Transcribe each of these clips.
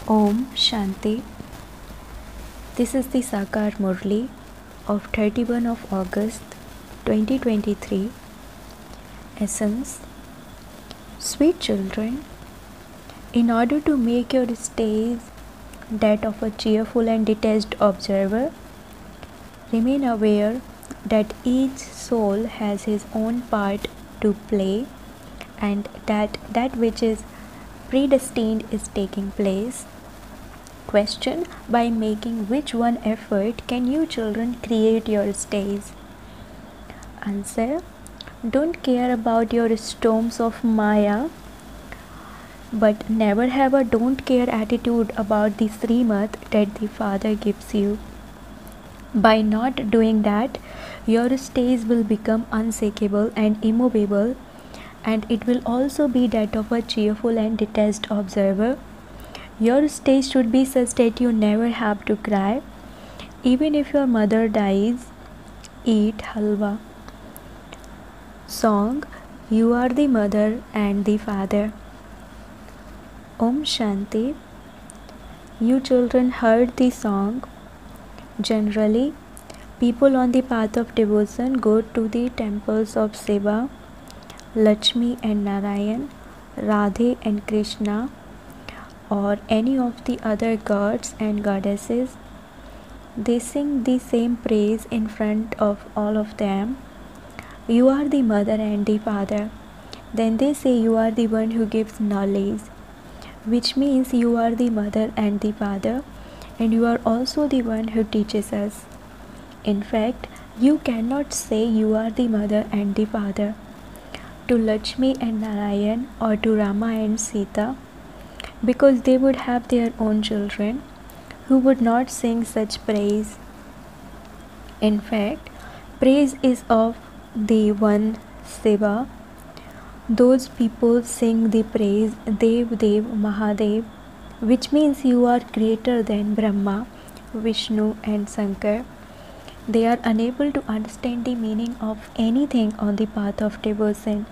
Om Shanti. This is the Sakar Murli of 31 of August 2023. Essence. Sweet children, in order to make your stays that of a cheerful and detached observer, remain aware that each soul has his own part to play and that which is predestined is taking place. Question: by making which one effort can you children create your stays? Answer: don't care about your storms of Maya, but never have a don't care attitude about the Srimad that the Father gives you. By not doing that, your stays will become unshakable and immovable, and it will also be that of a cheerful and detached observer. Your stays should be such that you never have to cry, even if your mother dies. Eat halwa. Song: You are the mother and the father. Om Shanti. You children heard the song. Generally, people on the path of devotion go to the temples of Shiva, Lakshmi and Narayan, Radhe and Krishna, or any of the other gods and goddesses. They sing the same praise in front of all of them. You are the mother and the father. Then they say you are the one who gives knowledge, which means you are the mother and the father, and you are also the one who teaches us. In fact, you cannot say you are the mother and the father to Lakshmi and Narayan or to Rama and Sita, because they would have their own children who would not sing such praise. In fact, praise is of the one Shiva. Those people sing the praise Dev Dev Mahadev, which means you are greater than Brahma, Vishnu and Shankar. They are unable to understand the meaning of anything on the path of devotion.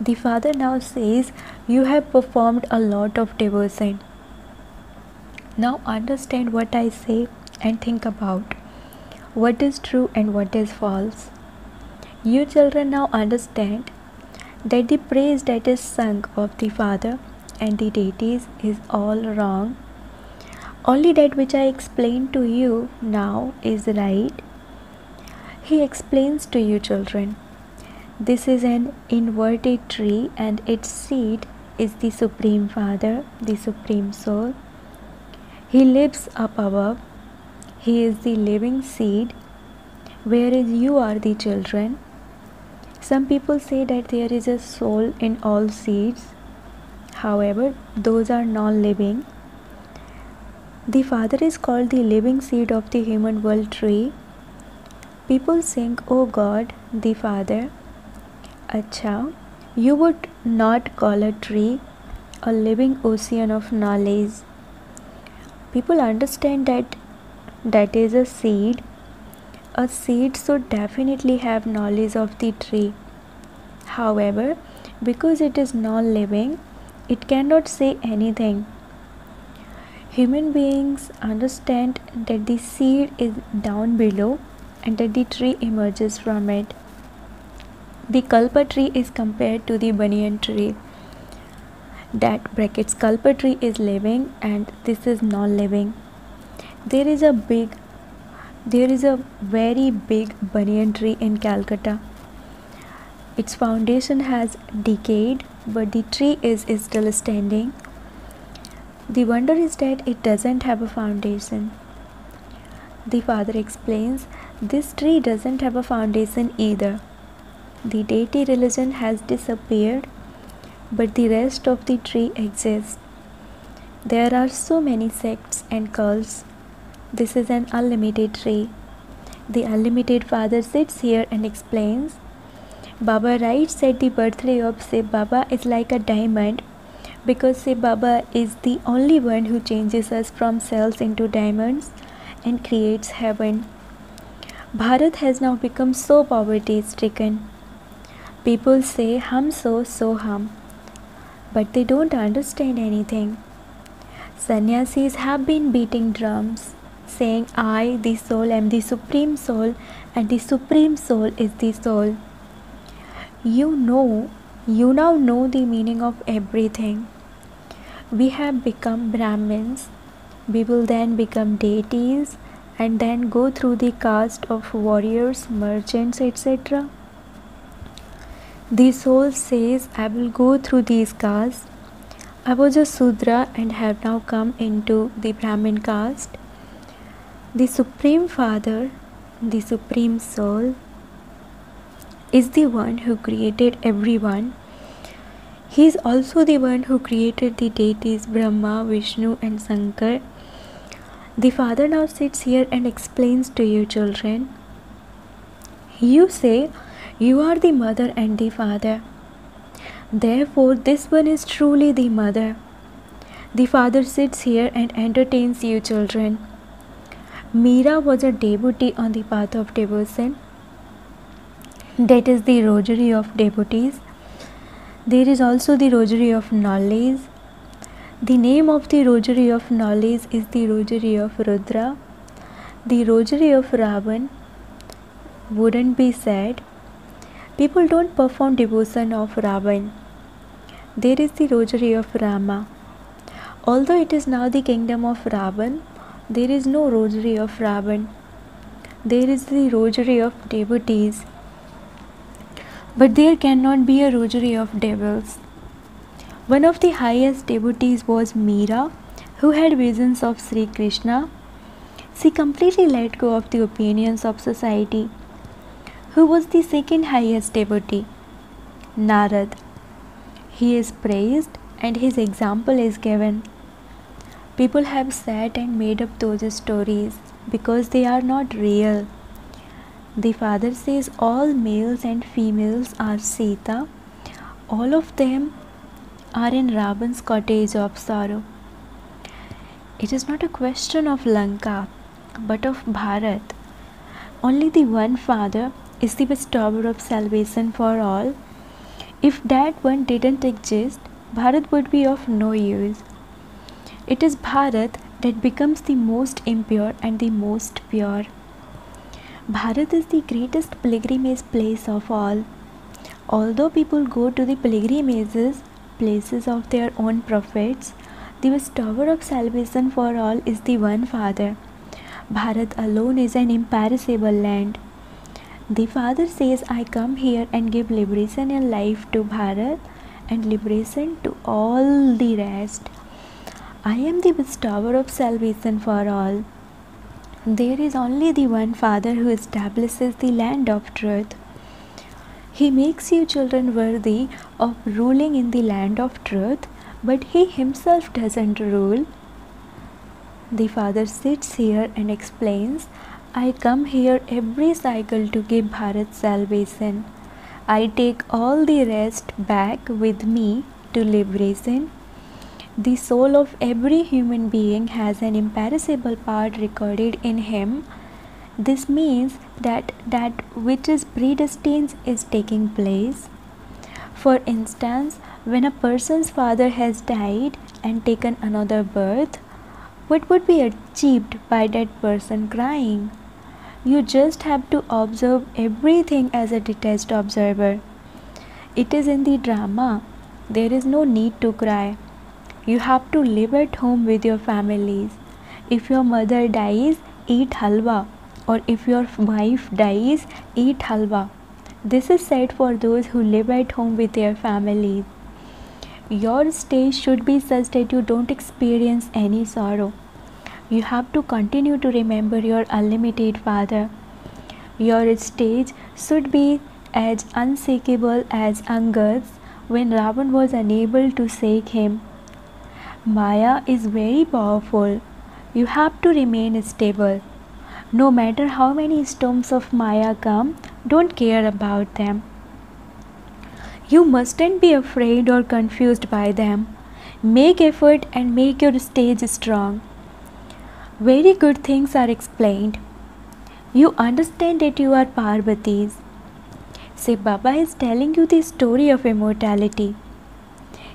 The Father now says, you have performed a lot of devotion. Now understand what I say and think about what is true and what is false. You children now understand that the praise that is sung of the Father and the deities is all wrong. Only that which I explain to you now is right. He explains to you children, this is an inverted tree and its seed is the Supreme Father, the Supreme Soul. He lives up above. He is the living seed, whereas you are the children. Some people say that there is a soul in all seeds. However, those are non-living. The Father is called the living seed of the human world tree. People sing, O God, the Father. Acha, you would not call a tree a living ocean of knowledge. People understand that is a seed. A seed should definitely have knowledge of the tree. However, because it is non-living, it cannot say anything. Human beings understand that the seed is down below and that the tree emerges from it. The kalpa tree is compared to the banyan tree. That brackets kalpa tree is living and this is non-living. There is a very big banyan tree in Calcutta. Its foundation has decayed, but the tree is still standing. The wonder is that it doesn't have a foundation. The Father explains, this tree doesn't have a foundation either. The deity religion has disappeared, but the rest of the tree exists. There are so many sects and cults. This is an unlimited tree. The unlimited Father sits here and explains, Baba writes that the birthday of Shiv Baba is like a diamond, because Shiv Baba is the only one who changes us from cells into diamonds and creates heaven. Bharat has now become so poverty stricken. People say, hum so hum, but they don't understand anything. Sannyasis have been beating drums, saying, I, the soul, am the supreme soul, and the supreme soul is the soul. You now know the meaning of everything. We have become Brahmins. We will then become deities and then go through the caste of warriors, merchants, etc. The soul says, I will go through these castes. I was a Sudra and have now come into the Brahmin caste. The Supreme Father, the Supreme Soul, is the one who created everyone. He is also the one who created the deities Brahma, Vishnu and Shankar. The Father now sits here and explains to you children. You say, you are the mother and the father. Therefore, this one is truly the mother. The Father sits here and entertains you children. Meera was a devotee on the path of devotion. That is the rosary of devotees. There is also the rosary of knowledge. The name of the rosary of knowledge is the rosary of Rudra. The rosary of Ravan wouldn't be said. People don't perform devotion of Ravan. There is the rosary of Rama. Although it is now the kingdom of Ravan, there is no rosary of Ravan. There is the rosary of devotees. But there cannot be a rosary of devils. One of the highest devotees was Meera, who had visions of Sri Krishna. She completely let go of the opinions of society. Who was the second highest devotee? Narad. He is praised and his example is given. People have sat and made up those stories because they are not real. The Father says all males and females are Sita. All of them are in Ravan's cottage of sorrow. It is not a question of Lanka, but of Bharat. Only the one Father is the bestower of salvation for all. If that one didn't exist, Bharat would be of no use. It is Bharat that becomes the most impure and the most pure. Bharat is the greatest pilgrimage place of all. Although people go to the pilgrimages, places of their own prophets, the bestower of salvation for all is the one Father. Bharat alone is an imperishable land. The Father says, I come here and give liberation and life to Bharat and liberation to all the rest. I am the bestower of salvation for all. There is only the one Father who establishes the land of truth. He makes you children worthy of ruling in the land of truth, but He Himself doesn't rule. The Father sits here and explains, I come here every cycle to give Bharat salvation. I take all the rest back with me to liberation. The soul of every human being has an imperishable part recorded in him. This means that which is predestined is taking place. For instance, when a person's father has died and taken another birth, what would be achieved by that person crying? You just have to observe everything as a detached observer. It is in the drama. There is no need to cry. You have to live at home with your families. If your mother dies, eat halwa. Or if your wife dies, eat halwa. This is said for those who live at home with their families. Your stage should be such that you don't experience any sorrow. You have to continue to remember your unlimited Father. Your stage should be as unshakable as Angad's when Ravan was unable to shake him. Maya is very powerful. You have to remain stable. No matter how many storms of Maya come, don't care about them. You mustn't be afraid or confused by them. Make effort and make your stage strong. Very good things are explained. You understand that you are Parvati's. Say Baba is telling you the story of immortality.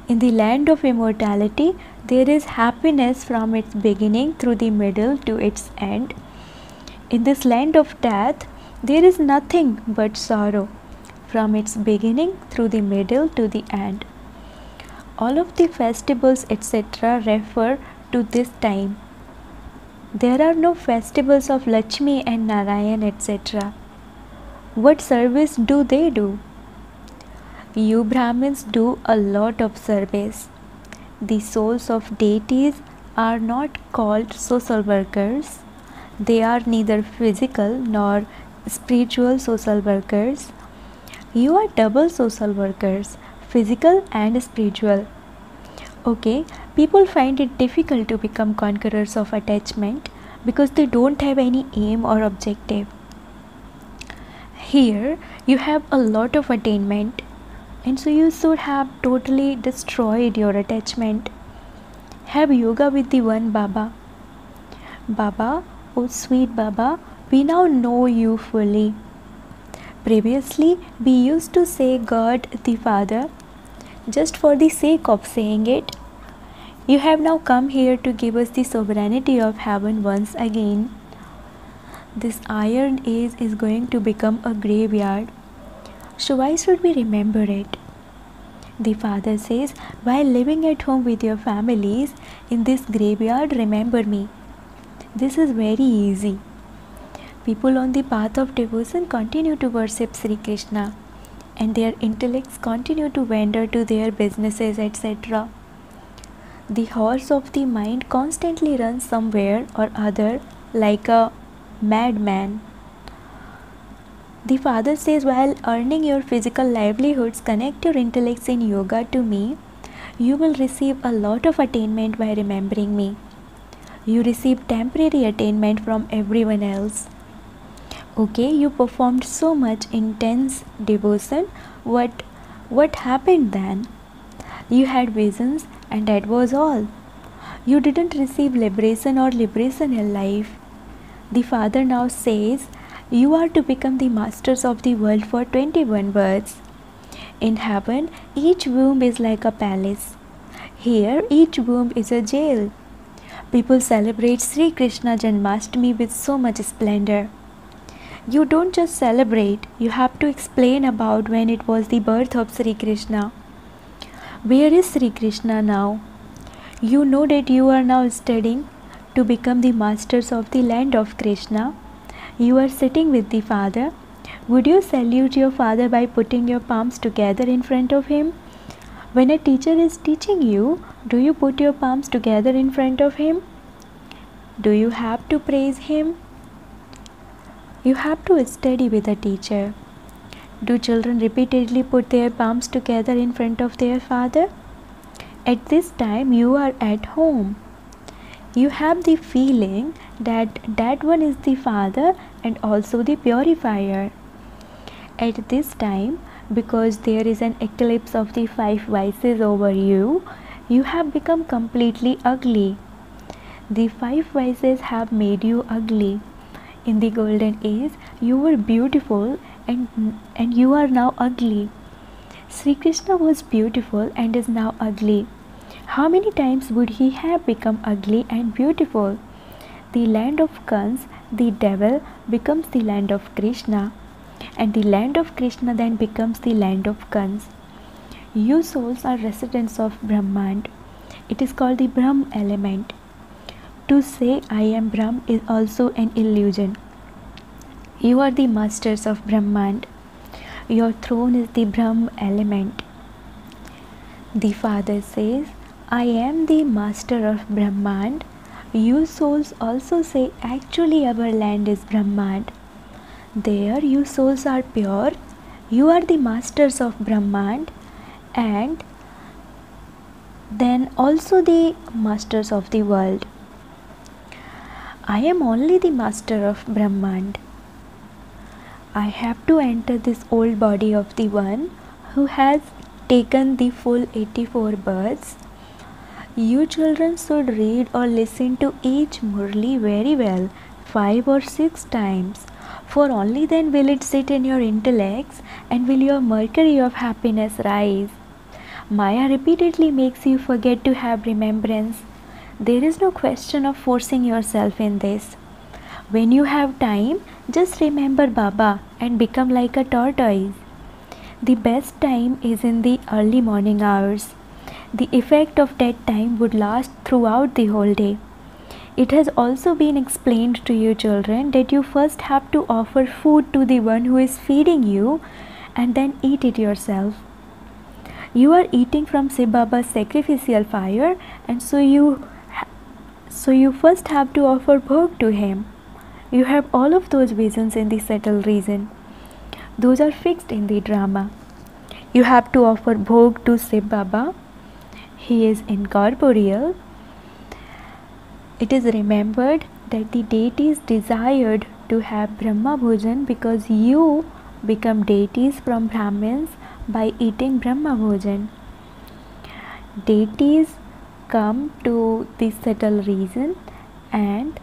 In the land of immortality, there is happiness from its beginning through the middle to its end. In this land of death, there is nothing but sorrow from its beginning through the middle to the end. All of the festivals, etc., refer to this time. There are no festivals of Lakshmi and Narayan, etc. What service do they do? You Brahmins do a lot of service. The souls of deities are not called social workers. They are neither physical nor spiritual social workers. You are double social workers, physical and spiritual. Okay, people find it difficult to become conquerors of attachment because they don't have any aim or objective. Here, you have a lot of attainment, and so you should have totally destroyed your attachment. Have yoga with the one Baba. Baba, oh sweet Baba, we now know you fully. Previously, we used to say God the Father just for the sake of saying it. You have now come here to give us the sovereignty of heaven once again. This iron age is going to become a graveyard. So why should we remember it? The Father says, while living at home with your families, in this graveyard, remember me. This is very easy. People on the path of devotion continue to worship Sri Krishna, and their intellects continue to wander to their businesses, etc. The horse of the mind constantly runs somewhere or other like a madman. The Father says, while earning your physical livelihoods, connect your intellects in yoga to me. You will receive a lot of attainment by remembering me. You receive temporary attainment from everyone else. Okay, you performed so much intense devotion. What happened then? You had visions, and that was all. You didn't receive liberation or liberation in life. The Father now says, you are to become the masters of the world for 21 births. In heaven, each womb is like a palace. Here, each womb is a jail. People celebrate Sri Krishna Janmashtami with so much splendor. You don't just celebrate, you have to explain about when it was the birth of Sri Krishna. Where is Sri Krishna now? You know that you are now studying to become the masters of the land of Krishna. You are sitting with the Father. Would you salute your Father by putting your palms together in front of him? When a teacher is teaching you, do you put your palms together in front of him? Do you have to praise him? You have to study with a teacher. Do children repeatedly put their palms together in front of their father? At this time, you are at home. You have the feeling that that one is the Father and also the purifier. At this time, because there is an eclipse of the 5 vices over you, you have become completely ugly. The 5 vices have made you ugly. In the golden age, you were beautiful and you are now ugly. Sri Krishna was beautiful and is now ugly. How many times would he have become ugly and beautiful? The land of Kans, the devil, becomes the land of Krishna, and the land of Krishna then becomes the land of Kans. You souls are residents of Brahmand. It is called the Brahm element. To say I am Brahm is also an illusion. You are the masters of Brahmand. Your throne is the Brahm element. The Father says, I am the master of Brahmand. You souls also say, actually our land is Brahmand. There you souls are pure. You are the masters of Brahmand and then also the masters of the world. I am only the master of Brahmand. I have to enter this old body of the one who has taken the full 84 births. You children should read or listen to each Murli very well, 5 or 6 times, for only then will it sit in your intellects and will your mercury of happiness rise. Maya repeatedly makes you forget to have remembrance. There is no question of forcing yourself in this. When you have time, just remember Baba and become like a tortoise. The best time is in the early morning hours. The effect of that time would last throughout the whole day. It has also been explained to you children that you first have to offer food to the one who is feeding you and then eat it yourself. You are eating from Shiv Baba's sacrificial fire, and so you first have to offer bhog to him. You have all of those visions in the subtle reason. Those are fixed in the drama. You have to offer bhog to Shiv Baba. He is incorporeal. It is remembered that the deities desired to have Brahma Bhojan because you become deities from Brahmins by eating Brahma Bhojan. Deities come to the subtle reason and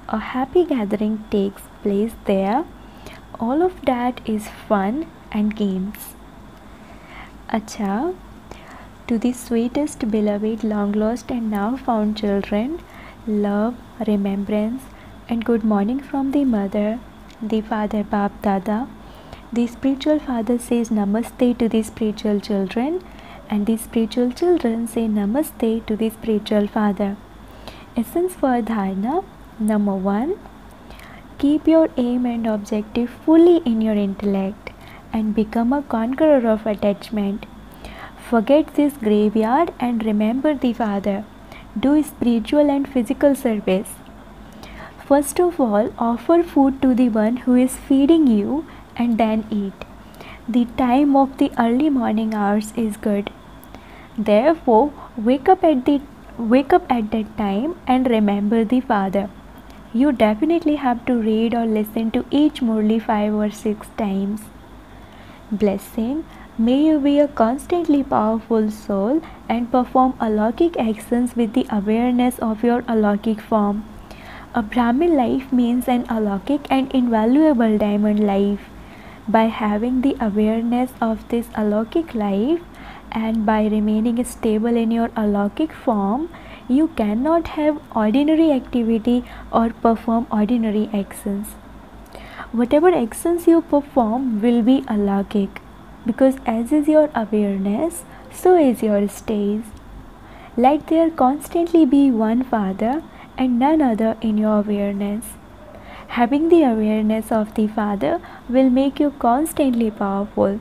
a happy gathering takes place there. All of that is fun and games. Acha, to the sweetest, beloved, long lost and now found children, love, remembrance, and good morning from the mother, the father, Bap Dada. The spiritual father says namaste to the spiritual children, and the spiritual children say namaste to the spiritual father. Essence for dharana. Number 1. Keep your aim and objective fully in your intellect and become a conqueror of attachment. Forget this graveyard and remember the Father. Do spiritual and physical service. First of all, offer food to the one who is feeding you and then eat. The time of the early morning hours is good. Therefore, wake up at that time and remember the Father. You definitely have to read or listen to each Murli 5 or 6 times. Blessing. May you be a constantly powerful soul and perform alaukic actions with the awareness of your alaukic form. A Brahmin life means an alaukic and invaluable diamond life. By having the awareness of this alaukic life and by remaining stable in your alaukic form, you cannot have ordinary activity or perform ordinary actions. Whatever actions you perform will be alaukic, because as is your awareness, so is your stage. Let there constantly be one Father and none other in your awareness. Having the awareness of the Father will make you constantly powerful,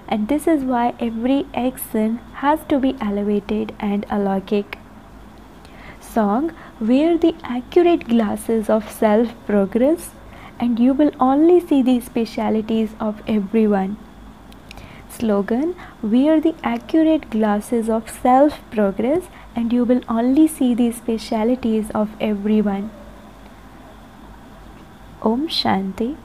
and this is why every action has to be elevated and alaukic. Song. Wear the accurate glasses of self-progress and you will only see the specialities of everyone. Slogan. Wear the accurate glasses of self-progress and you will only see the specialities of everyone. Om Shanti.